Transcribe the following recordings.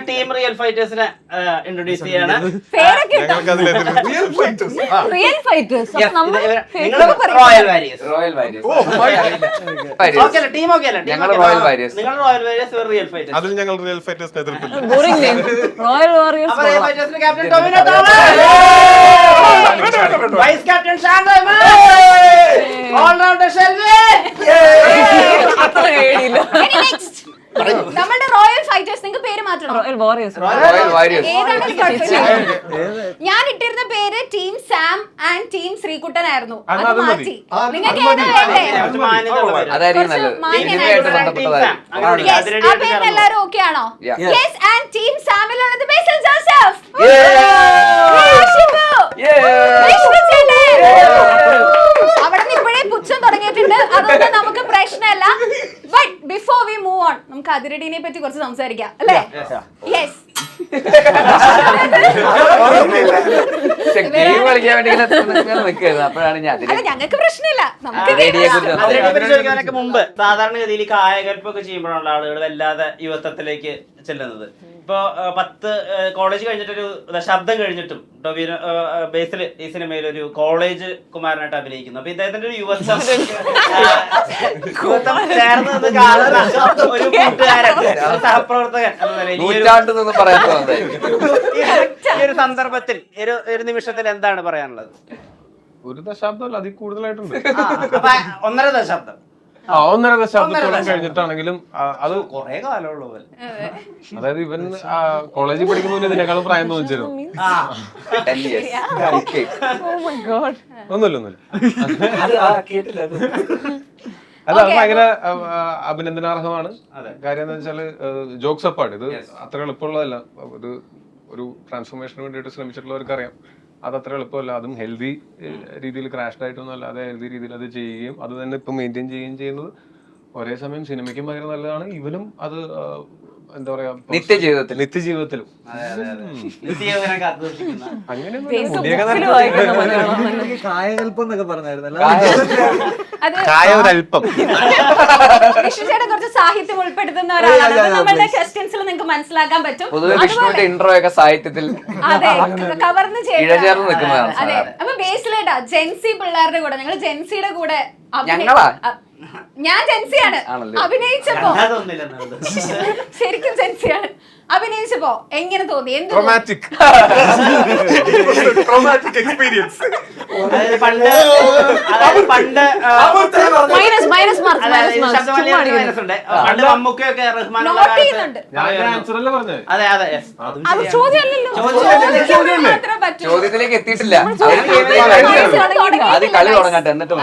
Team real ഫൈറ്റേഴ്സിനെ introduce ചെയ്യാണ്. Royal warriors. Team okay അല്ലേ? നിങ്ങൾ റോയൽ വാരിയേഴ്സ്, റിയൽ ഫൈറ്റേഴ്സ്. അതിൽ ഞങ്ങൾ റിയൽ ഫൈറ്റേഴ്സിനെ എതിർത്തില്ല. Captain Tovino Thomas, vice captain Shando, allrounder Shelvin. നമ്മുടെ റോയൽ ഫൈറ്റേഴ്സ് നിങ്ങൾക്ക് പേര് മാറ്റണം. ഞാൻ ഇട്ടിരുന്ന പേര് team Sam and team Sreekuttan ആയിരുന്നു. അത് മാറ്റി. നിങ്ങൾക്ക് എല്ലാരും ഓക്കെ ആണോ? യെസ്. ആൻഡ് ടീം സാമിലുള്ളത് ബേസിൽ ജോസഫ്. അവിടെ നിന്ന് ഇപ്പോഴേ പുച്ഛം തുടങ്ങിയിട്ടുണ്ട്, അതൊന്നും നമുക്ക് പ്രശ്നമല്ല. But before we move on, നമുക്ക് അതിരടിനെ പറ്റി കുറച്ച് സംസാരിക്കാം അല്ലേ? യെസ്. ഞങ്ങൾക്ക് പ്രശ്നമില്ല. നമുക്ക് മുമ്പ് സാധാരണഗതിയിൽ കായകൽപ്പൊക്കെ ചെയ്യുമ്പോഴാണ് ആളുകൾ വല്ലാതെ യുവത്വത്തിലേക്ക് ചെല്ലുന്നത്. ഇപ്പൊ 10 കോളേജ് കഴിഞ്ഞിട്ടൊരു ദശാബ്ദം കഴിഞ്ഞിട്ടും ടോവിനോ ബേസിൽ ഈ സിനിമയിൽ ഒരു കോളേജ് കുമാരനായിട്ട് അഭിനയിക്കുന്നു. അപ്പൊ ഇദ്ദേഹത്തിന്റെ ഒരു യുവത്വം ചേർന്ന് നിന്ന് കാണുന്ന ഒരു കൂട്ടുകാരൻ, സഹപ്രവർത്തകൻ എന്ന നിലയിൽ ഈ ഒരു സന്ദർഭത്തിൽ ഒരു നിമിഷത്തിൽ എന്താണ് പറയാനുള്ളത്? ഒരു ദശാബ്ദമല്ല, അതിൽ കൂടുതലായിട്ടുണ്ട്. 1.5 ദശാബ്ദം. 1.5 ദശാബ്ദത്തോളം കഴിഞ്ഞിട്ടാണെങ്കിലും അത് കുറെ കാലമുള്ള പോലെ. അതായത് ഇവൻ കോളേജിൽ പഠിക്കുമ്പോൾ ഇതിനേക്കാളും പ്രായം തോന്നിച്ചിരുന്നു. ഒന്നുമില്ല. അത് ഭയങ്കര അഭിനന്ദനാർഹമാണ്. കാര്യം എന്താ വെച്ചാല് ജോക്സ് അപ്പാണ്. ഇത് അത്ര എളുപ്പമുള്ളതല്ല. ഒരു ട്രാൻസ്ഫോർമേഷന് വേണ്ടിയിട്ട് ശ്രമിച്ചിട്ടുള്ളവർക്ക് അറിയാം അത് അത്ര എളുപ്പമല്ല. അതും ഹെൽത്തി രീതിയിൽ ക്രാഷ്ഡ് ആയിട്ടൊന്നും അല്ലാതെ ഹെൽത്തി രീതിയിൽ അത് ചെയ്യുകയും അത് തന്നെ ഇപ്പം മെയിൻറ്റെയിൻ ചെയ്യുകയും ചെയ്യുന്നത് ഒരേ സമയം സിനിമയ്ക്കും ഭയങ്കര നല്ലതാണ്. ഇവനും അത് എന്താ പറയാ നിത്യജീവിതത്തിലും കായകൽപ്പം എന്നൊക്കെ പറഞ്ഞായിരുന്നല്ലോ. വിഷ്ണുചേട്ടൻ കുറച്ച് സാഹിത്യം ഉൾപ്പെടുത്തുന്ന ഒരാളാണ്. നമ്മളുടെ ക്വസ്റ്റ്യൻസിൽ നിങ്ങൾക്ക് മനസ്സിലാക്കാൻ പറ്റും. ഇൻട്രോ ഒക്കെ സാഹിത്യത്തിൽ അതെ കവർന്ന് ചെയ്യുന്നത്. അതെ. അപ്പൊ ബേസിലേട്ടാ ജെൻസി പിള്ളേരുടെ കൂടെ, ഞങ്ങൾ ജെൻസിയുടെ കൂടെ ഞാൻ ജെൻസിയാണ് അഭിനയിച്ചപ്പോ, ശരിക്കും ജെൻസിയാണ് അഭിനയിച്ചപ്പോ എങ്ങനെ തോന്നി? ചോദ്യത്തിലേക്ക് എത്തിയിട്ടില്ല. അത് കളി തുടങ്ങട്ടെ. എന്നിട്ട്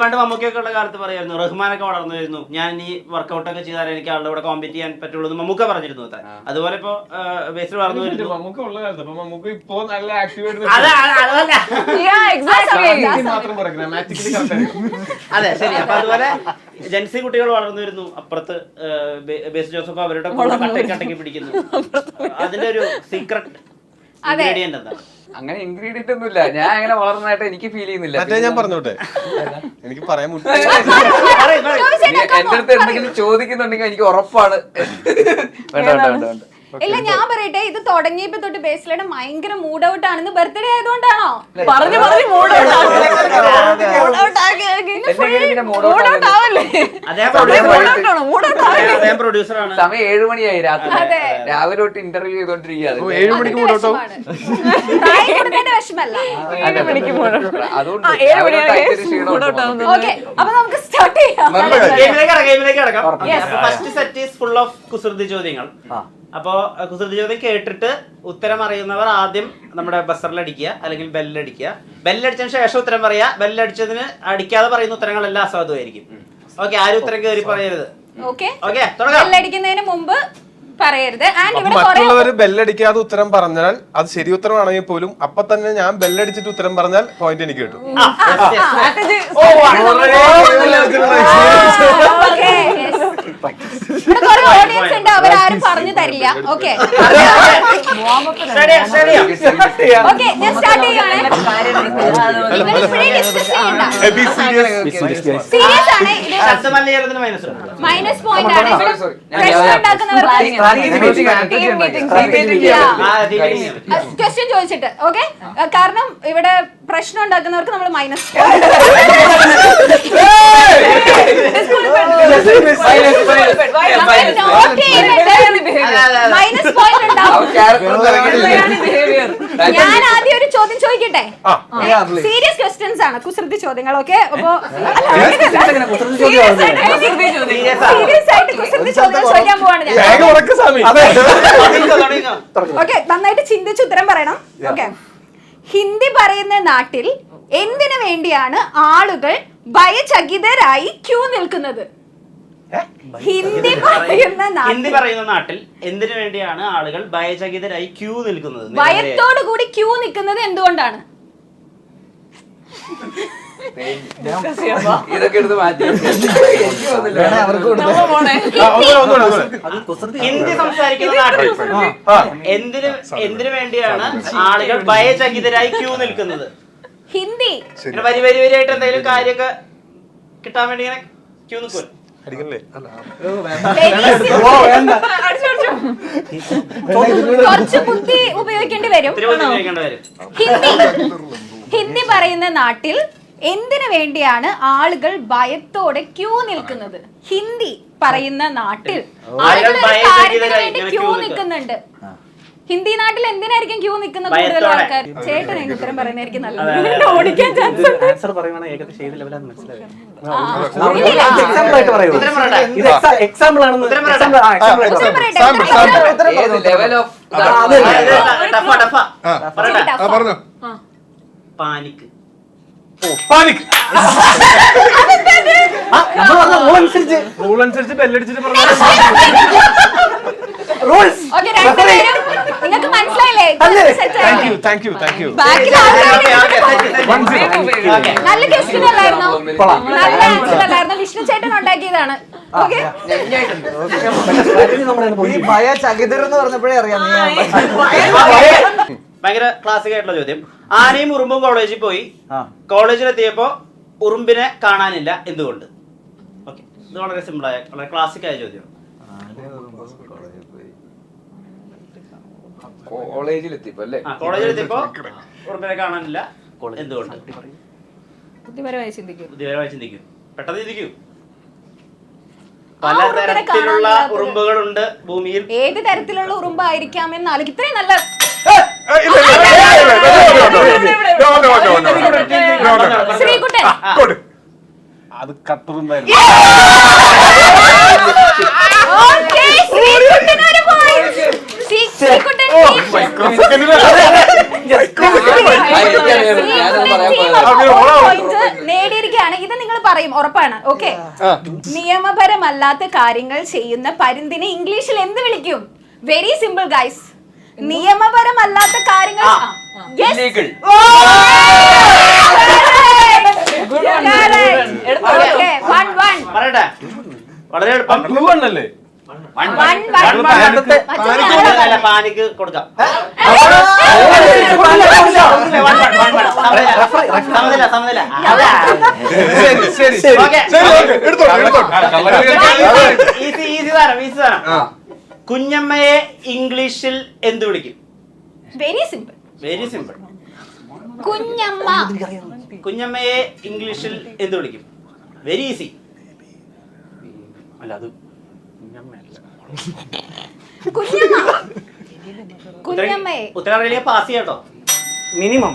പണ്ട് മമ്മൂക്കൊക്കെ ഉള്ള കാലത്ത് പറയായിരുന്നു റഹ്മാനൊക്കെ വളർന്നു വരുന്നു, ഞാൻ ഈ വർക്കൗട്ട് ഒക്കെ ചെയ്താൽ എനിക്ക് ആളുടെ കൂടെ കോമ്പീറ്റ് ചെയ്യാൻ പറ്റുള്ളൂ എന്ന് മമ്മൂക്ക പറഞ്ഞിരുന്നു. അതുപോലെ ഇപ്പൊ ബേസിൽ വളർന്നു വരുന്നു. അതെ ശരി. അപ്പൊ അതുപോലെ ജെൻസി കുട്ടികൾ വളർന്നു വരുന്നു. അപ്പുറത്ത് ബേസ് ജോസഫ് അവരുടെ കട്ടക്കി പിടിക്കുന്നു. അതിന്റെ ഒരു സീക്രട്ട് ഇൻഗ്രീഡിയന്റ് എന്താ? അങ്ങനെ ഇൻഗ്രീഡിയന്റ് ഒന്നുമില്ല. ഞാൻ അങ്ങനെ വളർന്നതായിട്ട് എനിക്ക് ഫീൽ ചെയ്യുന്നില്ല. ഞാൻ പറഞ്ഞോട്ടെ, എനിക്ക് പറയാൻ എന്റെ അടുത്ത് എന്തെങ്കിലും ചോദിക്കുന്നുണ്ടെങ്കിൽ എനിക്ക് ഉറപ്പാണ്. വേണ്ട. ഇല്ല ഞാൻ പറയട്ടെ, ഇത് തുടങ്ങിയപ്പോ തൊട്ട് ബേസിലയുടെ ഭയങ്കര മൂഡ് ഔട്ട് ആണെന്ന്. ബർത്ത്ഡേ ആയതുകൊണ്ടാണോ? പറഞ്ഞു മൂഡ് ഔട്ട് സമയം 7 മണിയായി രാത്രി. രാവിലെ തൊട്ട് ഇന്റർവ്യൂ ചെയ്തോണ്ടിരിക്കുകയാണ്. 7 മണിക്ക് മൂഡ് ഔട്ടോ? വിഷമല്ല. അതുകൊണ്ട് അപ്പൊ നമുക്ക് സ്റ്റാർട്ട് ചെയ്യാം. First set is full of കുസൃതി ചോദ്യങ്ങൾ. അപ്പോ കുസൃതി ചോദ്യം കേട്ടിട്ട് ഉത്തരം അറിയുന്നവർ ആദ്യം നമ്മുടെ ബസറിലടിക്കുക അല്ലെങ്കിൽ ബെല്ലടിക്കുക. ബെല്ലടിച്ചതിന് ശേഷം ഉത്തരം പറയാ. ബെല്ലടിച്ചതിന് അടിക്കാതെ പറയുന്ന ഉത്തരങ്ങളെല്ലാം അസാധുവായിരിക്കും. ഓക്കെ, ആരും ഉത്തരം കയറി പറയരുത്. ബെല്ലടിക്കുന്നതിന് മുമ്പ് പറയരുത്. മറ്റുള്ളവര് ബെല്ലടിക്കാതെ ഉത്തരം പറഞ്ഞാൽ അത് ശരി ഉത്തരമാണെങ്കിൽ പോലും അപ്പൊ തന്നെ ഞാൻ ബെല്ലടിച്ചിട്ട് ഉത്തരം പറഞ്ഞാൽ പോയിന്റ് എനിക്ക് കിട്ടും. ഇവിടെ കുറെ ഓഡിയൻസ് ഉണ്ട്, അവരാരും പറഞ്ഞു തരില്ല. ഓക്കെ ഓക്കെ, ഞാൻ സ്റ്റാർട്ട് ചെയ്യുകയാണ്. ഇവരിപ്പോഴേ ഡിസ്കസ് ചെയ്യണ്ട. സീരിയസ് ആണ് ഇത്. മൈനസ് പോയിന്റ് ആണ്. പ്രശ്നം ഉണ്ടാക്കുന്നവർക്ക് ക്വസ്റ്റ്യൻ ചോദിച്ചിട്ട്. ഓക്കെ, കാരണം ഇവിടെ പ്രശ്നം ഉണ്ടാക്കുന്നവർക്ക് നമ്മൾ മൈനസ് മൈനസ് പോയിന്റ് ഉണ്ടാവും. ഞാൻ ആദ്യം ഒരു ചോദ്യം ചോദിക്കട്ടെ. സീരിയസ് ക്വസ്റ്റ്യൻസ് ആണ്, കുസൃതി ചോദ്യങ്ങൾ. ഓക്കെ, അപ്പൊ സീരിയസ് ആയിട്ട് കുസൃതി ചോദ്യങ്ങൾ ചോദിക്കാൻ പോവാണ് ഞാൻ. ഓക്കെ, നന്നായിട്ട് ചിന്തിച്ച് ഉത്തരം പറയണം. ഓക്കെ, ഹിന്ദി പറയുന്ന നാട്ടിൽ എന്തിനു വേണ്ടിയാണ് ആളുകൾ ഭയചകിതരായി ക്യൂ നിൽക്കുന്നത്? ഹിന്ദി പറയുന്ന നാട്ടിൽ എന്തിനു വേണ്ടിയാണ് ആളുകൾ ഭയചകിതരായി ക്യൂ നിൽക്കുന്നത്? ഭയത്തോടു കൂടി ക്യൂ നിൽക്കുന്നത് എന്തുകൊണ്ടാണ്? ഇതൊക്കെ എടുത്ത് മാറ്റി ഹിന്ദി സംസാരിക്കുന്ന നാട്ടിൽ എന്തിനു വേണ്ടിയാണ് ആളുകൾ ഭയചകിതരായി ക്യൂ നിൽക്കുന്നത്? ഹിന്ദി വരി വരിയായിട്ട് എന്തെങ്കിലും കാര്യമൊക്കെ കിട്ടാൻ വേണ്ടി ഇങ്ങനെ ക്യൂ നിൽക്കും. കുറച്ച് ബുദ്ധി ഉപയോഗിക്കേണ്ടി വരും. ഹിന്ദി പറയുന്ന നാട്ടിൽ എന്തിനു വേണ്ടിയാണ് ആളുകൾ ഭയത്തോടെ ക്യൂ നിൽക്കുന്നത്? ഹിന്ദി പറയുന്ന നാട്ടിൽ ആളുകൾ കാര്യത്തിന് വേണ്ടി ക്യൂ നിൽക്കുന്നുണ്ട്. ഹിന്ദി നാട്ടിൽ എന്തിനായിരിക്കും ക്യൂ നിൽക്കുന്നത് കൂടുതൽ ആൾക്കാർ? ചേട്ടൻ എനിക്ക് ഉത്തരം പറയുന്നതായിരിക്കും നല്ലത്. ഓടിക്കാൻ ചാൻസ് ഉണ്ട്. പാനിക്. റൂൾ അനുസരിച്ച് ബെല്ലടിച്ചിട്ട് നിങ്ങൾക്ക് മനസ്സിലായില്ലേ? നല്ല ക്വസ്റ്റ്യൻ അല്ലായിരുന്നു, നല്ല ആൻസർ അല്ലായിരുന്നു. വിഷ്ണു ചേട്ടൻ ഉണ്ടാക്കിയതാണ്. ഭയചകിതർ എന്ന് പറഞ്ഞപ്പോഴേ അറിയാം. ഭയങ്കര ക്ലാസിക് ആയിട്ടുള്ള ചോദ്യം. ആനയും ഉറുമ്പും കോളേജിൽ പോയി. കോളേജിലെത്തിയപ്പോ ഉറുമ്പിനെ കാണാനില്ല, എന്തുകൊണ്ട്? ഓക്കെ, ഇത് വളരെ സിമ്പിൾ ആയ വളരെ ക്ലാസിക് ആയ ചോദ്യം. കോളേജിലെത്തിയപ്പോ ഉറുമ്പിനെ കാണാനില്ല, എന്തുകൊണ്ട്? ബുദ്ധിപരമായി ചിന്തിക്കൂ. പെട്ടെന്ന് ചിന്തിക്കൂ. പല തരത്തിലുള്ള ഉറുമ്പുകളുണ്ട് ഭൂമിയിൽ. ഏത് തരത്തിലുള്ള ഉറുമ്പായിരിക്കാമെന്ന് ആലോചിക്കും. ഇത്രയും നല്ല ശ്രീകുട്ടൻ അത് കട്ടുറുമ്പായിരുന്നു. നേടിയിരിക്കുകയാണ്. ഇത് നിങ്ങൾ പറയും, ഉറപ്പാണ്. ഓക്കെ, നിയമപരമല്ലാത്ത കാര്യങ്ങൾ ചെയ്യുന്ന പരുന്തിനെ ഇംഗ്ലീഷിൽ എന്ത് വിളിക്കും? Very simple guys. നിയമപരമല്ലാത്ത കാര്യങ്ങൾ വളരെ എളുപ്പം. പാനിക്ക് കൊടുക്കാം. കുഞ്ഞമ്മയെ ഇംഗ്ലീഷിൽ എന്ത് വിളിക്കും? Very simple. Very simple. കുഞ്ഞമ്മ. കുഞ്ഞമ്മയെ ഇംഗ്ലീഷിൽ എന്ത് വിളിക്കും? Very easy. അല്ല, അത് കുഞ്ഞമ്മയെ ഉത്തരം പാസ് ചെയ്യാട്ടോ. മിനിമം.